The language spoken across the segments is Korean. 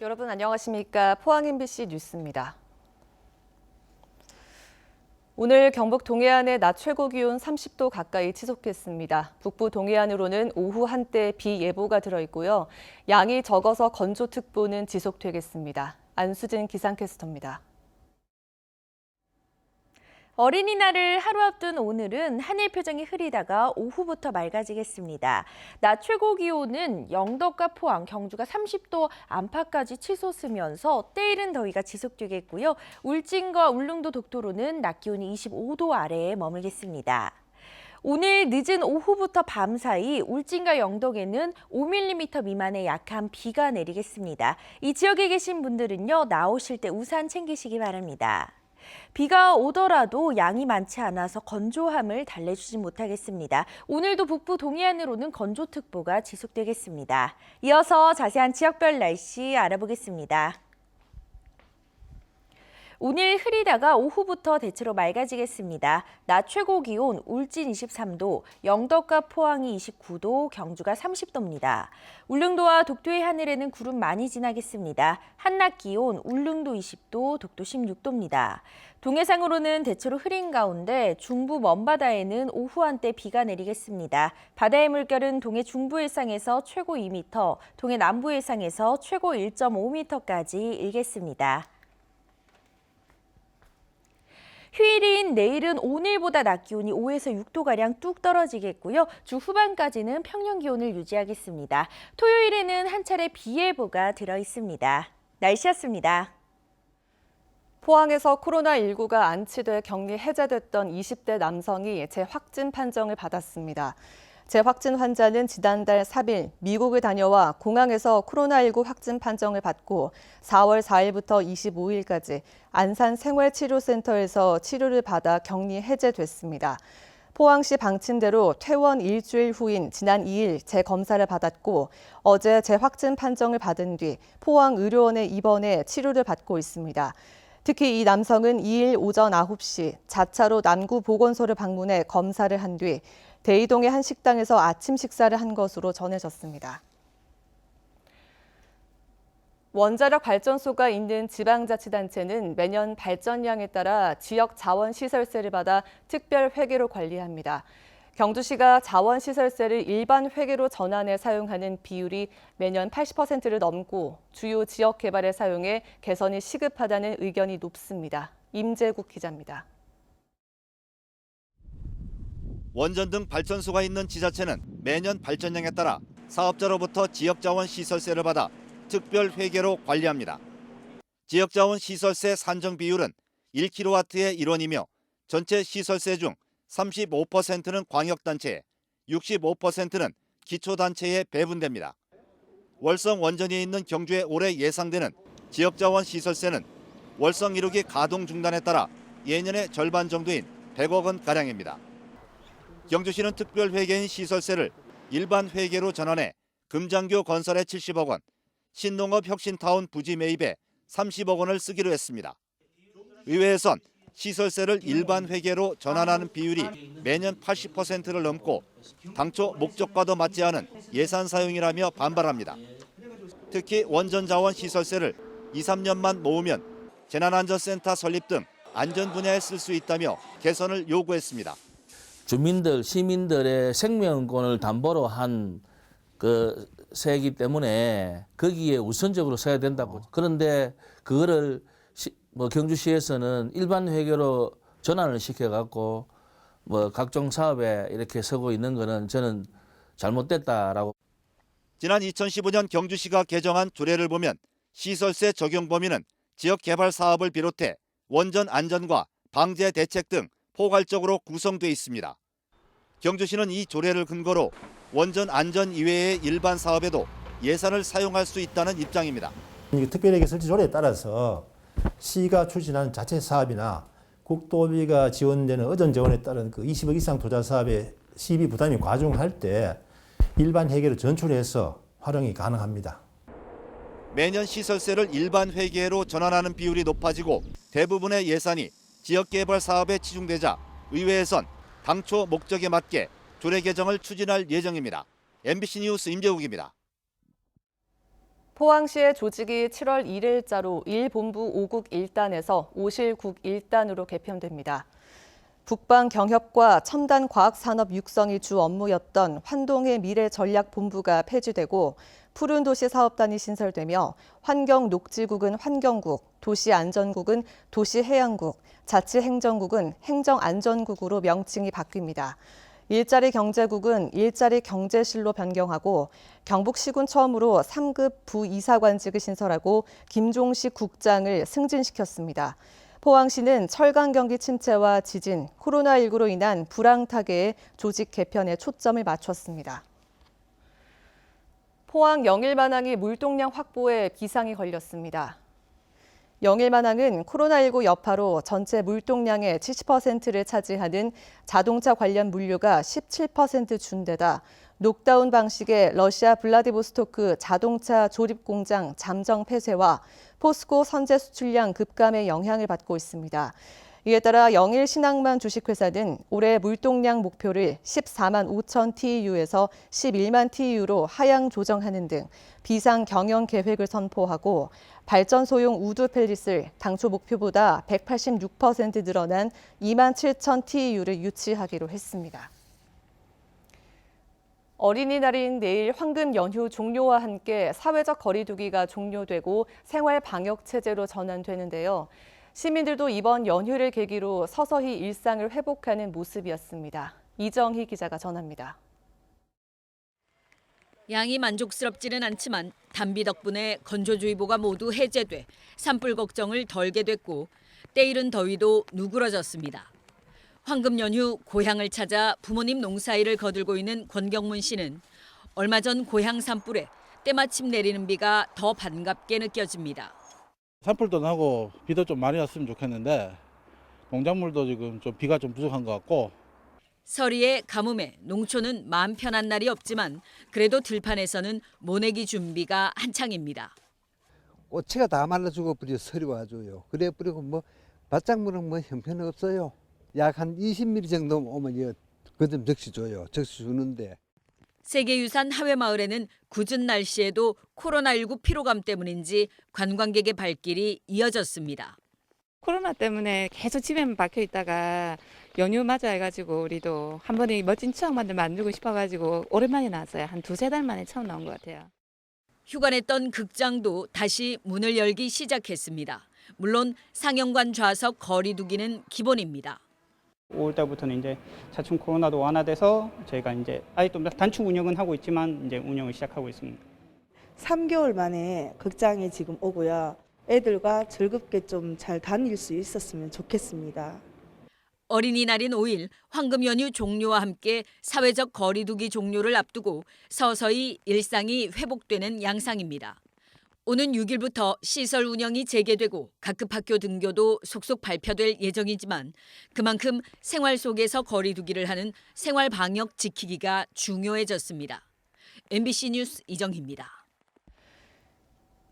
여러분 안녕하십니까? 포항 MBC 뉴스입니다. 오늘 경북 동해안의 낮 최고 기온 30도 가까이 치솟겠습니다. 북부 동해안으로는 오후 한때 비 예보가 들어있고요. 양이 적어서 건조특보는 지속되겠습니다. 안수진 기상캐스터입니다. 어린이날을 하루 앞둔 오늘은 하늘 표정이 흐리다가 오후부터 맑아지겠습니다. 낮 최고 기온은 영덕과 포항, 경주가 30도 안팎까지 치솟으면서 때이른 더위가 지속되겠고요. 울진과 울릉도, 독도로는 낮 기온이 25도 아래에 머물겠습니다. 오늘 늦은 오후부터 밤 사이 울진과 영덕에는 5mm 미만의 약한 비가 내리겠습니다. 이 지역에 계신 분들은요, 나오실 때 우산 챙기시기 바랍니다. 비가 오더라도 양이 많지 않아서 건조함을 달래주지 못하겠습니다. 오늘도 북부 동해안으로는 건조특보가 지속되겠습니다. 이어서 자세한 지역별 날씨 알아보겠습니다. 오늘 흐리다가 오후부터 대체로 맑아지겠습니다. 낮 최고 기온 울진 23도, 영덕과 포항이 29도, 경주가 30도입니다. 울릉도와 독도의 하늘에는 구름 많이 지나겠습니다. 한낮 기온 울릉도 20도, 독도 16도입니다. 동해상으로는 대체로 흐린 가운데 중부 먼바다에는 오후 한때 비가 내리겠습니다. 바다의 물결은 동해 중부 해상에서 최고 2m, 동해 남부 해상에서 최고 1.5m까지 일겠습니다. 휴일인 내일은 오늘보다 낮 기온이 5에서 6도가량 뚝 떨어지겠고요. 주 후반까지는 평년 기온을 유지하겠습니다. 토요일에는 한 차례 비 예보가 들어있습니다. 날씨였습니다. 포항에서 코로나19가 안치돼 격리 해제됐던 20대 남성이 재확진 판정을 받았습니다. 재확진 환자는 지난달 3일 미국을 다녀와 공항에서 코로나19 확진 판정을 받고 4월 4일부터 25일까지 안산생활치료센터에서 치료를 받아 격리 해제됐습니다. 포항시 방침대로 퇴원 일주일 후인 지난 2일 재검사를 받았고 어제 재확진 판정을 받은 뒤 포항의료원에 입원해 치료를 받고 있습니다. 특히 이 남성은 2일 오전 9시 자차로 남구보건소를 방문해 검사를 한 뒤 대이동의 한 식당에서 아침 식사를 한 것으로 전해졌습니다. 원자력 발전소가 있는 지방자치단체는 매년 발전량에 따라 지역 자원시설세를 받아 특별 회계로 관리합니다. 경주시가 자원시설세를 일반 회계로 전환해 사용하는 비율이 매년 80%를 넘고 주요 지역 개발에 사용해 개선이 시급하다는 의견이 높습니다. 임재국 기자입니다. 원전 등 발전소가 있는 지자체는 매년 발전량에 따라 사업자로부터 지역자원시설세를 받아 특별 회계로 관리합니다. 지역자원시설세 산정 비율은 1kW의 1원이며 전체 시설세 중 35%는 광역단체에, 65%는 기초단체에 배분됩니다. 월성 원전이 있는 경주에 올해 예상되는 지역자원시설세는 월성 1호기 가동 중단에 따라 예년의 절반 정도인 100억 원가량입니다. 경주시는 특별회계인 시설세를 일반 회계로 전환해 금장교 건설에 70억 원, 신농업 혁신타운 부지 매입에 30억 원을 쓰기로 했습니다. 의회에선 시설세를 일반 회계로 전환하는 비율이 매년 80%를 넘고 당초 목적과도 맞지 않은 예산 사용이라며 반발합니다. 특히 원전 자원 시설세를 2, 3년만 모으면 재난안전센터 설립 등 안전 분야에 쓸 수 있다며 개선을 요구했습니다. 주민들, 시민들의 생명권을 담보로 한 그 세이기 때문에 거기에 우선적으로 써야 된다고. 그런데 그거를 경주시에서는 일반 회계로 전환을 시켜갖고 각종 사업에 이렇게 서고 있는 거는 저는 잘못됐다라고. 지난 2015년 경주시가 개정한 조례를 보면 시설세 적용 범위는 지역 개발 사업을 비롯해 원전 안전과 방제 대책 등 포괄적으로 구성돼 있습니다. 경주시는 이 조례를 근거로 원전 안전 이외의 일반 사업에도 예산을 사용할 수 있다는 입장입니다. 특별회계 설치 조례에 따라서 시가 추진하는 자체 사업이나 국도비가 지원되는 의전 재원에 따른 그 20억 이상 투자 사업의 시비 부담이 과중할 때 일반 회계로 전출해서 활용이 가능합니다. 매년 시설세를 일반 회계로 전환하는 비율이 높아지고 대부분의 예산이 지역개발 사업에 치중되자 의회에선 당초 목적에 맞게 조례 개정을 추진할 예정입니다. MBC 뉴스 임재욱입니다. 포항시의 조직이 7월 1일자로 1본부 5국 1단에서 5실국 1단으로 개편됩니다. 북방 경협과 첨단 과학산업 육성이 주 업무였던 환동의 미래전략본부가 폐지되고 푸른 도시 사업단이 신설되며 환경녹지국은 환경국, 도시안전국은 도시해양국, 자치행정국은 행정안전국으로 명칭이 바뀝니다. 일자리 경제국은 일자리 경제실로 변경하고 경북시군 처음으로 3급 부이사관직을 신설하고 김종식 국장을 승진시켰습니다. 포항시는 철강 경기 침체와 지진, 코로나19로 인한 불황타계의 조직 개편에 초점을 맞췄습니다. 포항 영일만항이 물동량 확보에 비상이 걸렸습니다. 영일만항은 코로나19 여파로 전체 물동량의 70%를 차지하는 자동차 관련 물류가 17% 준 데다 녹다운 방식의 러시아 블라디보스토크 자동차 조립 공장 잠정 폐쇄와 포스코 선제 수출량 급감에 영향을 받고 있습니다. 이에 따라 영일 신항만 주식회사는 올해 물동량 목표를 14만 5천 TEU에서 11만 TEU로 하향 조정하는 등 비상 경영 계획을 선포하고 발전소용 우드 펠릿을 당초 목표보다 186% 늘어난 2만 7천 TEU를 유치하기로 했습니다. 어린이날인 내일 황금 연휴 종료와 함께 사회적 거리 두기가 종료되고 생활 방역 체제로 전환되는데요. 시민들도 이번 연휴를 계기로 서서히 일상을 회복하는 모습이었습니다. 이정희 기자가 전합니다. 양이 만족스럽지는 않지만 단비 덕분에 건조주의보가 모두 해제돼 산불 걱정을 덜게 됐고 때이른 더위도 누그러졌습니다. 황금 연휴 고향을 찾아 부모님 농사일을 거들고 있는 권경문 씨는 얼마 전 고향 산불에 때마침 내리는 비가 더 반갑게 느껴집니다. 산불도 나고 비도 좀 많이 왔으면 좋겠는데 농작물도 지금 좀 비가 좀 부족한 것 같고. 서리에 가뭄에 농촌은 마음 편한 날이 없지만 그래도 들판에서는 모내기 준비가 한창입니다. 꽃이가 다 말라 죽어버려 서리 와줘요. 그래 버리고 뭐 밭작물은 뭐 형편 없어요. 약 한 20mm 정도 오면 그 좀 적시 줘요. 적시 주는데. 세계유산 하회마을에는 궂은 날씨에도 코로나19 피로감 때문인지 관광객의 발길이 이어졌습니다. 코로나 때문에 계속 집에만 박혀 있다가 연휴 맞아 해가지고 우리도 한 번에 멋진 추억만들 만들고 싶어가지고 오랜만에 나왔어요. 한 2-3달 만에 처음 나온 것 같아요. 휴가 냈던 극장도 다시 문을 열기 시작했습니다. 물론 상영관 좌석 거리 두기는 기본입니다. 5월달부터는 이제 차츰 코로나도 완화돼서 저희가 이제 아예 또 단축 운영은 하고 있지만 이제 운영을 시작하고 있습니다. 3개월 만에 극장에 지금 오고요. 애들과 즐겁게 좀 잘 다닐 수 있었으면 좋겠습니다. 어린이날인 5일 황금 연휴 종료와 함께 사회적 거리 두기 종료를 앞두고 서서히 일상이 회복되는 양상입니다. 오는 6일부터 시설 운영이 재개되고 각급 학교 등교도 속속 발표될 예정이지만 그만큼 생활 속에서 거리 두기를 하는 생활 방역 지키기가 중요해졌습니다. MBC 뉴스 이정희입니다.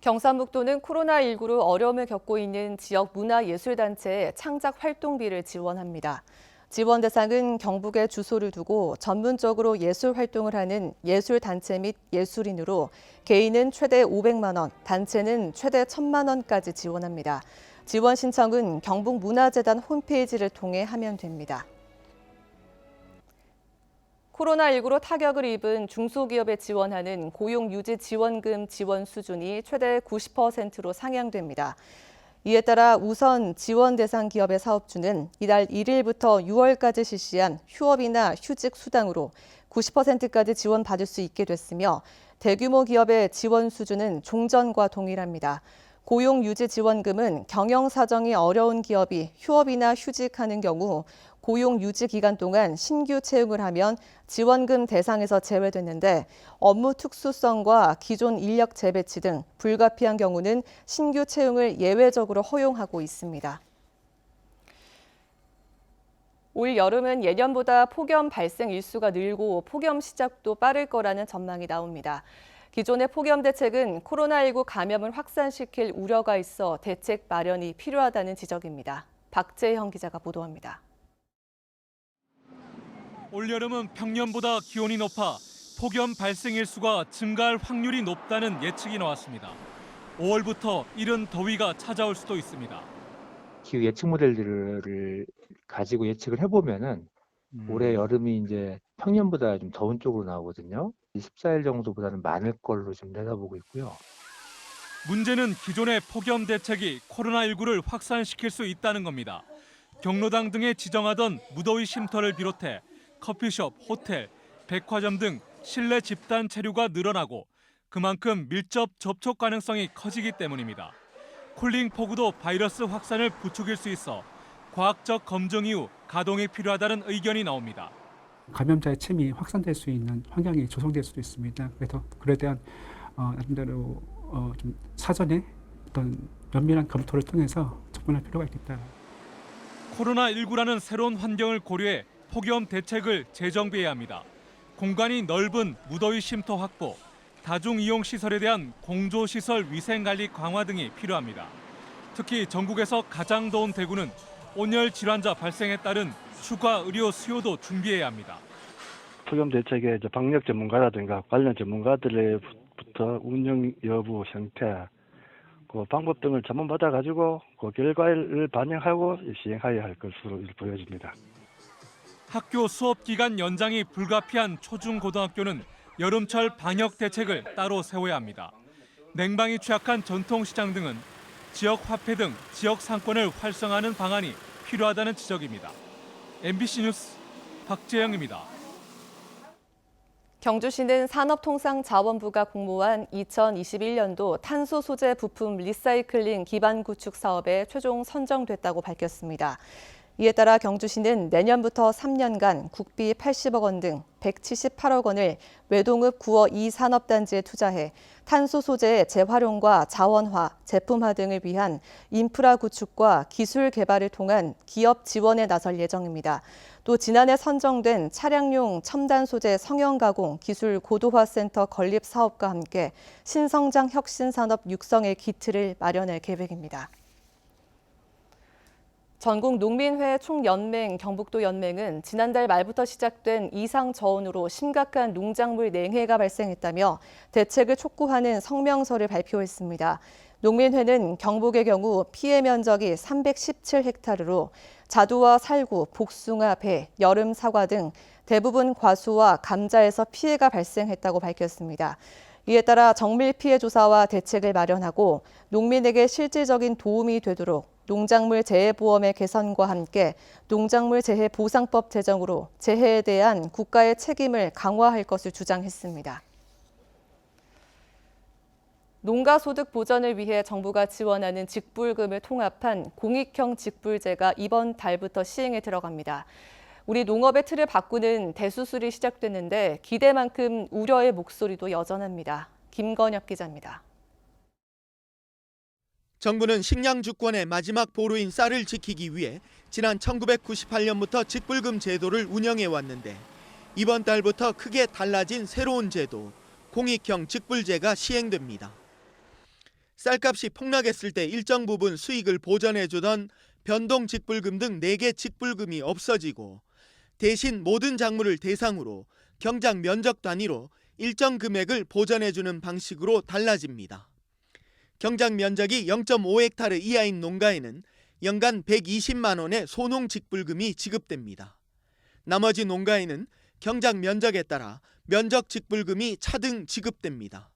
경상북도는 코로나19로 어려움을 겪고 있는 지역 문화예술단체에 창작 활동비를 지원합니다. 지원 대상은 경북에 주소를 두고 전문적으로 예술 활동을 하는 예술단체 및 예술인으로 개인은 최대 500만 원, 단체는 최대 1,000만 원까지 지원합니다. 지원 신청은 경북문화재단 홈페이지를 통해 하면 됩니다. 코로나19로 타격을 입은 중소기업에 지원하는 고용유지지원금 지원 수준이 최대 90%로 상향됩니다. 이에 따라 우선 지원 대상 기업의 사업주는 이달 1일부터 6월까지 실시한 휴업이나 휴직 수당으로 90%까지 지원받을 수 있게 됐으며 대규모 기업의 지원 수준은 종전과 동일합니다. 고용유지지원금은 경영 사정이 어려운 기업이 휴업이나 휴직하는 경우 고용 유지 기간 동안 신규 채용을 하면 지원금 대상에서 제외됐는데 업무 특수성과 기존 인력 재배치 등 불가피한 경우는 신규 채용을 예외적으로 허용하고 있습니다. 올 여름은 예년보다 폭염 발생 일수가 늘고 폭염 시작도 빠를 거라는 전망이 나옵니다. 기존의 폭염 대책은 코로나19 감염을 확산시킬 우려가 있어 대책 마련이 필요하다는 지적입니다. 박재형 기자가 보도합니다. 올여름은 평년보다 기온이 높아 폭염 발생 일수가 증가할 확률이 높다는 예측이 나왔습니다. 5월부터 이른 더위가 찾아올 수도 있습니다. 기후 예측 모델들을 가지고 예측을 해보면은 올해 여름이 이제 평년보다 좀 더운 쪽으로 나오거든요. 14일 정도보다는 많을 걸로 좀 내다보고 있고요. 문제는 기존의 폭염 대책이 코로나19를 확산시킬 수 있다는 겁니다. 경로당 등에 지정하던 무더위 쉼터를 비롯해 커피숍, 호텔, 백화점 등 실내 집단 체류가 늘어나고 그만큼 밀접 접촉 가능성이 커지기 때문입니다. 쿨링 폭우도 바이러스 확산을 부추길 수 있어 과학적 검증 이후 가동이 필요하다는 의견이 나옵니다. 감염자의 침이 확산될 수 있는 환경이 조성될 수도 있습니다. 그래서 그에 대한 나름대로 좀 사전에 어떤 면밀한 검토를 통해서 접근할 필요가 있겠다. 코로나19라는 새로운 환경을 고려해 폭염 대책을 재정비해야 합니다. 공간이 넓은 무더위 쉼터 확보, 다중이용시설에 대한 공조시설 위생관리 강화 등이 필요합니다. 특히 전국에서 가장 더운 대구는 온열 질환자 발생에 따른 추가 의료 수요도 준비해야 합니다. 폭염 대책의 방역 전문가라든가 관련 전문가들로부터 운영 여부, 형태, 그 방법 등을 전문받아가지고 그 결과를 반영하고 시행하여야 할 것으로 보여집니다. 학교 수업 기간 연장이 불가피한 초중고등학교는 여름철 방역 대책을 따로 세워야 합니다. 냉방이 취약한 전통시장 등은 지역 화폐 등 지역 상권을 활성화하는 방안이 필요하다는 지적입니다. MBC 뉴스 박재영입니다. 경주시는 산업통상자원부가 공모한 2021년도 탄소 소재 부품 리사이클링 기반 구축 사업에 최종 선정됐다고 밝혔습니다. 이에 따라 경주시는 내년부터 3년간 국비 80억 원 등 178억 원을 외동읍 9호 2산업단지에 투자해 탄소 소재의 재활용과 자원화, 제품화 등을 위한 인프라 구축과 기술 개발을 통한 기업 지원에 나설 예정입니다. 또 지난해 선정된 차량용 첨단 소재 성형 가공 기술 고도화 센터 건립 사업과 함께 신성장 혁신산업 육성의 기틀을 마련할 계획입니다. 전국 농민회 총연맹 경북도 연맹은 지난달 말부터 시작된 이상 저온으로 심각한 농작물 냉해가 발생했다며 대책을 촉구하는 성명서를 발표했습니다. 농민회는 경북의 경우 피해 면적이 317헥타르로 자두와 살구, 복숭아, 배, 여름 사과 등 대부분 과수와 감자에서 피해가 발생했다고 밝혔습니다. 이에 따라 정밀 피해 조사와 대책을 마련하고 농민에게 실질적인 도움이 되도록 농작물 재해보험의 개선과 함께 농작물 재해 보상법 제정으로 재해에 대한 국가의 책임을 강화할 것을 주장했습니다. 농가 소득 보전을 위해 정부가 지원하는 직불금을 통합한 공익형 직불제가 이번 달부터 시행에 들어갑니다. 우리 농업의 틀을 바꾸는 대수술이 시작됐는데 기대만큼 우려의 목소리도 여전합니다. 김건엽 기자입니다. 정부는 식량 주권의 마지막 보루인 쌀을 지키기 위해 지난 1998년부터 직불금 제도를 운영해 왔는데 이번 달부터 크게 달라진 새로운 제도, 공익형 직불제가 시행됩니다. 쌀값이 폭락했을 때 일정 부분 수익을 보전해주던 변동 직불금 등 4개 직불금이 없어지고 대신 모든 작물을 대상으로 경작 면적 단위로 일정 금액을 보전해주는 방식으로 달라집니다. 경작 면적이 0.5헥타르 이하인 농가에는 연간 120만 원의 소농 직불금이 지급됩니다. 나머지 농가에는 경작 면적에 따라 면적 직불금이 차등 지급됩니다.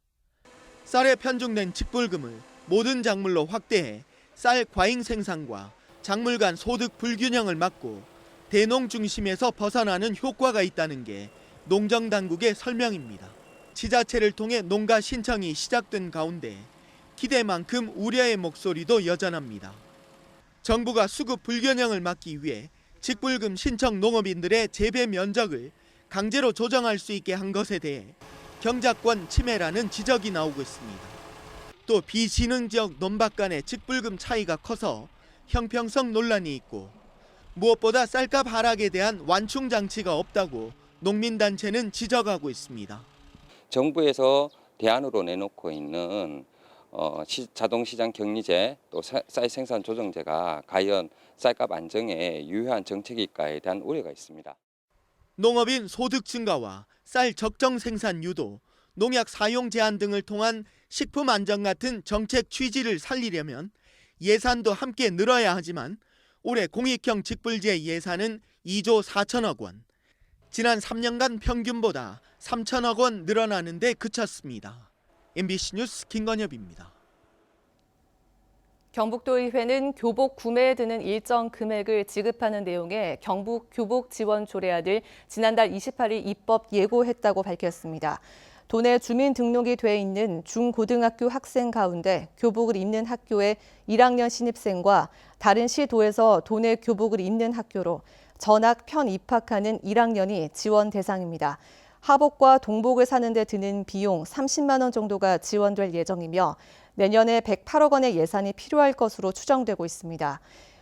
쌀에 편중된 직불금을 모든 작물로 확대해 쌀 과잉 생산과 작물 간 소득 불균형을 막고 대농 중심에서 벗어나는 효과가 있다는 게 농정당국의 설명입니다. 지자체를 통해 농가 신청이 시작된 가운데 기대만큼 우려의 목소리도 여전합니다. 정부가 수급 불균형을 막기 위해 직불금 신청 농업인들의 재배 면적을 강제로 조정할 수 있게 한 것에 대해 경작권 침해라는 지적이 나오고 있습니다. 또 비진흥 지역 논밭 간의 직불금 차이가 커서 형평성 논란이 있고 무엇보다 쌀값 하락에 대한 완충 장치가 없다고 농민단체는 지적하고 있습니다. 정부에서 대안으로 내놓고 있는 자동시장 격리제 또 쌀 생산 조정제가 과연 쌀값 안정에 유효한 정책일까에 대한 우려가 있습니다. 농업인 소득 증가와 쌀 적정 생산 유도, 농약 사용 제한 등을 통한 식품 안정 같은 정책 취지를 살리려면 예산도 함께 늘어야 하지만 올해 공익형 직불제 예산은 2조 4천억 원, 지난 3년간 평균보다 3천억 원 늘어나는 데 그쳤습니다. MBC 뉴스 김건엽입니다. 경북도의회는 교복 구매에 드는 일정 금액을 지급하는 내용의 경북 교복 지원 조례안을 지난달 28일 입법 예고했다고 밝혔습니다. 도내 주민 등록이 돼 있는 중고등학교 학생 가운데 교복을 입는 학교의 1학년 신입생과 다른 시도에서 도내 교복을 입는 학교로 전학 편입학하는 1학년이 지원 대상입니다. 하복과 동복을 사는 데 드는 비용 30만 원 정도가 지원될 예정이며 내년에 108억 원의 예산이 필요할 것으로 추정되고 있습니다.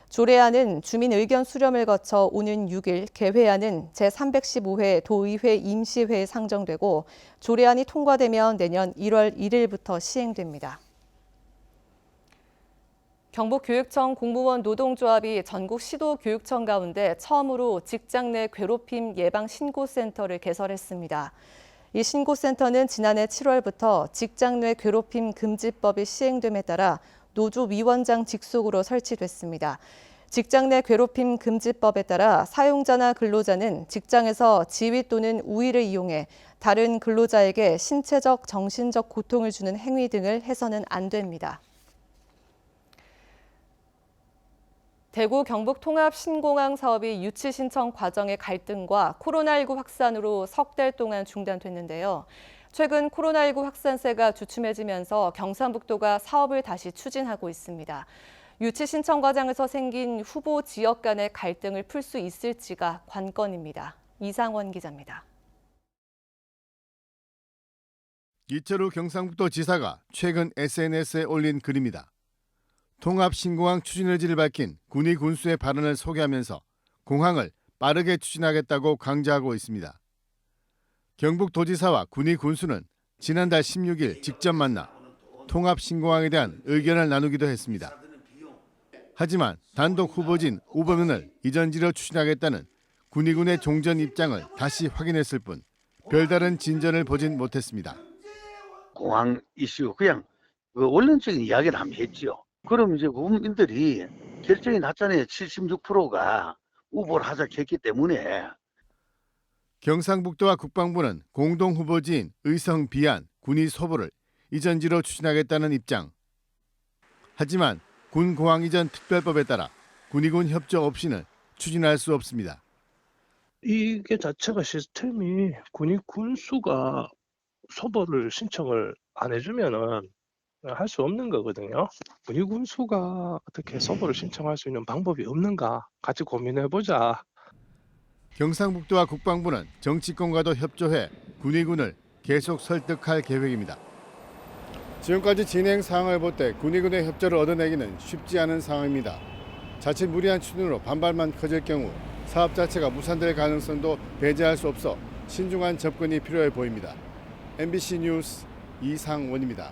조례안은 주민 의견 수렴을 거쳐 오는 6일 개회하는 제315회 도의회 임시회에 상정되고 조례안이 통과되면 내년 1월 1일부터 시행됩니다. 경북교육청 공무원 노동조합이 전국 시도교육청 가운데 처음으로 직장 내 괴롭힘 예방 신고센터를 개설했습니다. 이 신고센터는 지난해 7월부터 직장 내 괴롭힘 금지법이 시행됨에 따라 노조위원장 직속으로 설치됐습니다. 직장 내 괴롭힘 금지법에 따라 사용자나 근로자는 직장에서 지위 또는 우위를 이용해 다른 근로자에게 신체적, 정신적 고통을 주는 행위 등을 해서는 안 됩니다. 대구 경북 통합 신공항 사업이 유치 신청 과정의 갈등과 코로나19 확산으로 석 달 동안 중단됐는데요. 최근 코로나19 확산세가 주춤해지면서 경상북도가 사업을 다시 추진하고 있습니다. 유치 신청 과정에서 생긴 후보 지역 간의 갈등을 풀 수 있을지가 관건입니다. 이상원 기자입니다. 이철우 경상북도 지사가 최근 SNS에 올린 글입니다. 통합 신공항 추진 의지를 밝힌 군위 군수의 발언을 소개하면서 공항을 빠르게 추진하겠다고 강조하고 있습니다. 경북도지사와 군위 군수는 지난달 16일 직접 만나 통합 신공항에 대한 의견을 나누기도 했습니다. 하지만 단독 후보진 우범현을 이전지로 추진하겠다는 군위군의 종전 입장을 다시 확인했을 뿐 별다른 진전을 보진 못했습니다. 공항 이슈 그냥 원론적인 이야기를 한번 했죠. 그럼 이제 국민들이 결정이 났잖아요. 76%가 후보를 하자 했기 때문에. 경상북도와 국방부는 공동 후보지인 의성 비안 군위 소보를 이전지로 추진하겠다는 입장. 하지만 군공항 이전 특별법에 따라 군위군 협조 없이는 추진할 수 없습니다. 이게 자체가 시스템이 군위 군수가 소보를 신청을 안 해주면은 할 수 없는 거거든요. 군위 군수가 어떻게 소보를 신청할 수 있는 방법이 없는가 같이 고민해보자. 경상북도와 국방부는 정치권과도 협조해 군위군을 계속 설득할 계획입니다. 지금까지 진행 상황을 볼 때 군위군의 협조를 얻어내기는 쉽지 않은 상황입니다. 자칫 무리한 추진으로 반발만 커질 경우 사업 자체가 무산될 가능성도 배제할 수 없어 신중한 접근이 필요해 보입니다. MBC 뉴스 이상원입니다.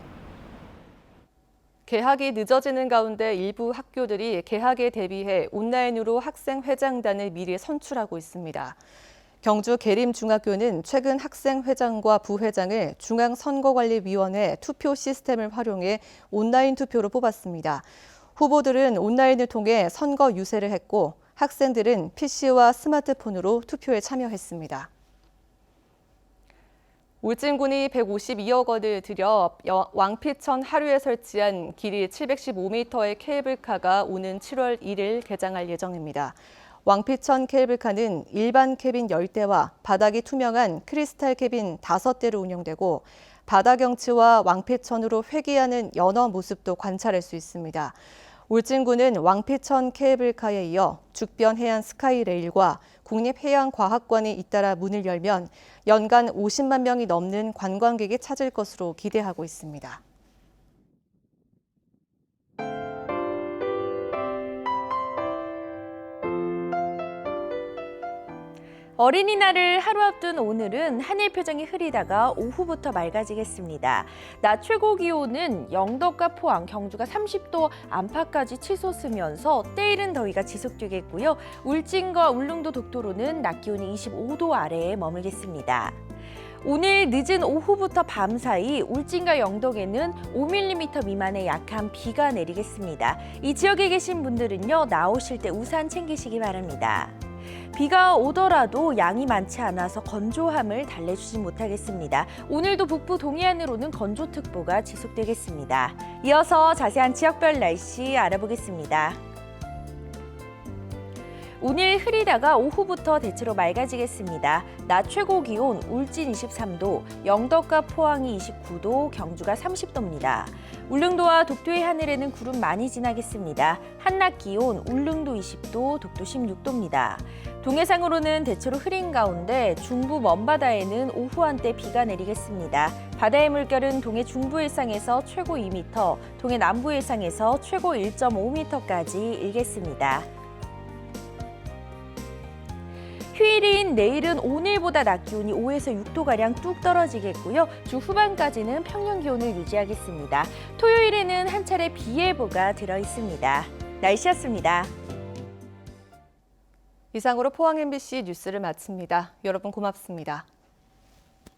개학이 늦어지는 가운데 일부 학교들이 개학에 대비해 온라인으로 학생회장단을 미리 선출하고 있습니다. 경주 계림중학교는 최근 학생회장과 부회장을 중앙선거관리위원회 투표 시스템을 활용해 온라인 투표로 뽑았습니다. 후보들은 온라인을 통해 선거 유세를 했고 학생들은 PC와 스마트폰으로 투표에 참여했습니다. 울진군이 152억 원을 들여 왕피천 하류에 설치한 길이 715m의 케이블카가 오는 7월 1일 개장할 예정입니다. 왕피천 케이블카는 일반 캐빈 10대와 바닥이 투명한 크리스탈 캐빈 5대로 운영되고 바다 경치와 왕피천으로 회귀하는 연어 모습도 관찰할 수 있습니다. 울진군은 왕피천 케이블카에 이어 죽변해안 스카이레일과 국립해양과학관이 잇따라 문을 열면 연간 50만 명이 넘는 관광객이 찾을 것으로 기대하고 있습니다. 어린이날을 하루 앞둔 오늘은 하늘 표정이 흐리다가 오후부터 맑아지겠습니다. 낮 최고 기온은 영덕과 포항, 경주가 30도 안팎까지 치솟으면서 때이른 더위가 지속되겠고요. 울진과 울릉도, 독도로는 낮 기온이 25도 아래에 머물겠습니다. 오늘 늦은 오후부터 밤 사이 울진과 영덕에는 5mm 미만의 약한 비가 내리겠습니다. 이 지역에 계신 분들은요, 나오실 때 우산 챙기시기 바랍니다. 비가 오더라도 양이 많지 않아서 건조함을 달래주지 못하겠습니다. 오늘도 북부 동해안으로는 건조특보가 지속되겠습니다. 이어서 자세한 지역별 날씨 알아보겠습니다. 오늘 흐리다가 오후부터 대체로 맑아지겠습니다. 낮 최고 기온 울진 23도, 영덕과 포항이 29도, 경주가 30도입니다. 울릉도와 독도의 하늘에는 구름 많이 지나겠습니다. 한낮 기온 울릉도 20도, 독도 16도입니다. 동해상으로는 대체로 흐린 가운데 중부 먼바다에는 오후 한때 비가 내리겠습니다. 바다의 물결은 동해 중부 해상에서 최고 2m, 동해 남부 해상에서 최고 1.5m까지 일겠습니다. 휴일인 내일은 오늘보다 낮 기온이 5에서 6도가량 뚝 떨어지겠고요. 주 후반까지는 평년 기온을 유지하겠습니다. 토요일에는 한 차례 비 예보가 들어있습니다. 날씨였습니다. 이상으로 포항 MBC 뉴스를 마칩니다. 여러분 고맙습니다.